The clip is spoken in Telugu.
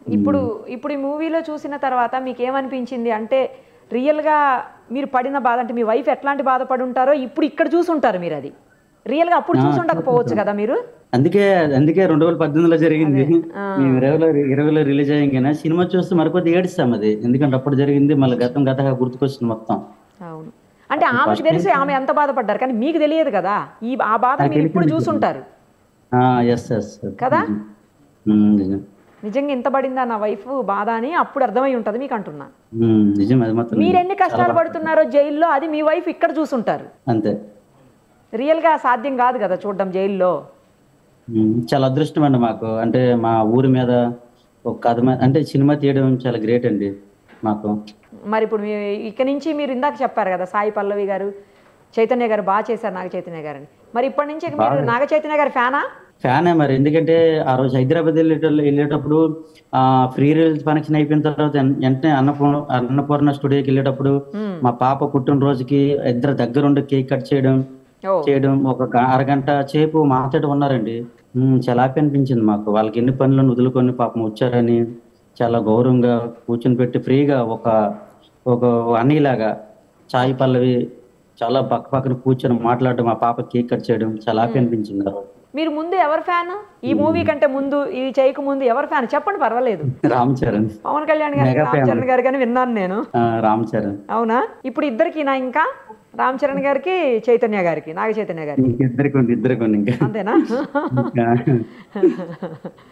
ఇప్పుడు హ్మ్. ఇప్పుడు ఈ మూవీలో చూసిన తర్వాత మీకేమనిపించింది? అంటే రియల్‌గా మీరు పడిన బాధ అంటే మీ వైఫ్ ఎట్లాంటి బాధపడి ఉంటారో ఇప్పుడు ఇక్కడ చూసుంటారు మీరది. రియల్‌గా అప్పుడు ఆ! చూసుండకపోవచ్చు చూసుంటాం. కదా మీరు? అందుకే అందుకే 2018లో జరిగింది. అదే. ఆ! మేము 20లో రిలీజ్ అయ్యంగానే సినిమా చూస్తే మరికొద్దిగా ఏడుస్తాం అది. ఎందుకంటే అప్పుడు జరిగింది మళ్ళీ గతం గతగా గుర్తుకొస్తుంది మొత్తం. అవును. అంటే అప్పుడు ఆమెకు ఫస్ట్ తెలిసి నుంచి ఆమె ఎంత బాధపడ్డారు. కానీ మీకు తెలియదు కదా! ఆ బాధను నాకు మీరిప్పుడు తెలిసింది. చూసుంటారు. ఆ! యెస్. యెస్. కదా! నిజం. హ్మ్. నిజం. నిజంగా ఇంత పడిందా నా వైఫ్ బాధ అని అప్పుడు అర్థమై ఉంటది మీకంటున్నా. నిజం. అది మాత్రం నిజం. మీరెన్ని చాలా కష్టాలు బాధపడ్డాను. పడుతున్నారో జైల్‌లో అది మీ వైఫ్ ఇక్కడ చూసుంటారు. అంతే. రియల్‌గా సాధ్యం కాదు కదా! చూడడం జైల్‌లో. చాలా అదృష్టమండి మాకు. అంటే మా ఊరి మీద ఒక కథ అంటే సినిమా తీయడం చాలా గ్రేట్ అండి మాకు. మరిప్పుడు ఇక నుంచి మీరు ఇందాక చెప్పారు కదా! సాయి పల్లవి గారు, చైతన్య గారు చేశారు నాగ చైతన్య గారని. మరి ఇప్పటి నుంచి ఇక మీరు బాగా నాగ చైతన్య గారి ఫ్యానా? ఫ్యానే మరి. ఎందుకంటే ఆ రోజు హైదరాబాద్ ఎళ్ళేటప్పుడు ఫ్రీ రిలీజ్ ఫంక్షన్ అయిపోయిన తర్వాత వెంటనే అన్నపూర్ణ స్టూడియోకెళ్ళేటప్పుడు హ్మ్. మా పాప పుట్టినరోజుకి ఇద్దరు దగ్గరుండి కేక్ కట్ చేయడం, ఓహ్! ఒక అరగంట సేపు మాతోటి ఉన్నారండి. చాలా హ్యాపీ అనిపించింది మాకు. వాళ్ళకి ఎన్ని పనులను వదులుకొని పాపం వచ్చారని చాలా గౌరవంగా కూర్చొని పెట్టి ఫ్రీగా ఒక ఒక అన్నయ్యలాగా సాయి పల్లవి చాలా పక్క పక్కన కూర్చొని మాట్లాడడం, మా పాపకి కేక్ కట్ చేయడం చాలా హ్యాపీ హ్మ్. అనిపించింది ఆ రోజు. మీరు ముందు ఎవరి ఫ్యాను? ఈ మూవీ హ్మ్. కంటే ముందు, ఇది చేయకముందు ఎవరి ఫ్యాన్? చెప్పండి పర్వాలేదు. రామ్ చరణ్. పవన్ కళ్యాణ్ గారికి, మెగా రామ్ ఫ్యామిలీ. చరణ్ గారికని విన్నాను నేను. రామ్ చరణ్. అవునా? ఇప్పుడు ఇద్దరికినా ఇంకా? రామ్ చరణ్ గారికి, చైతన్య గారికి, నాగ చైతన్య గారికి. ఇద్దరికి ఉంది ఇంకా. అంతేనా? ఇంకా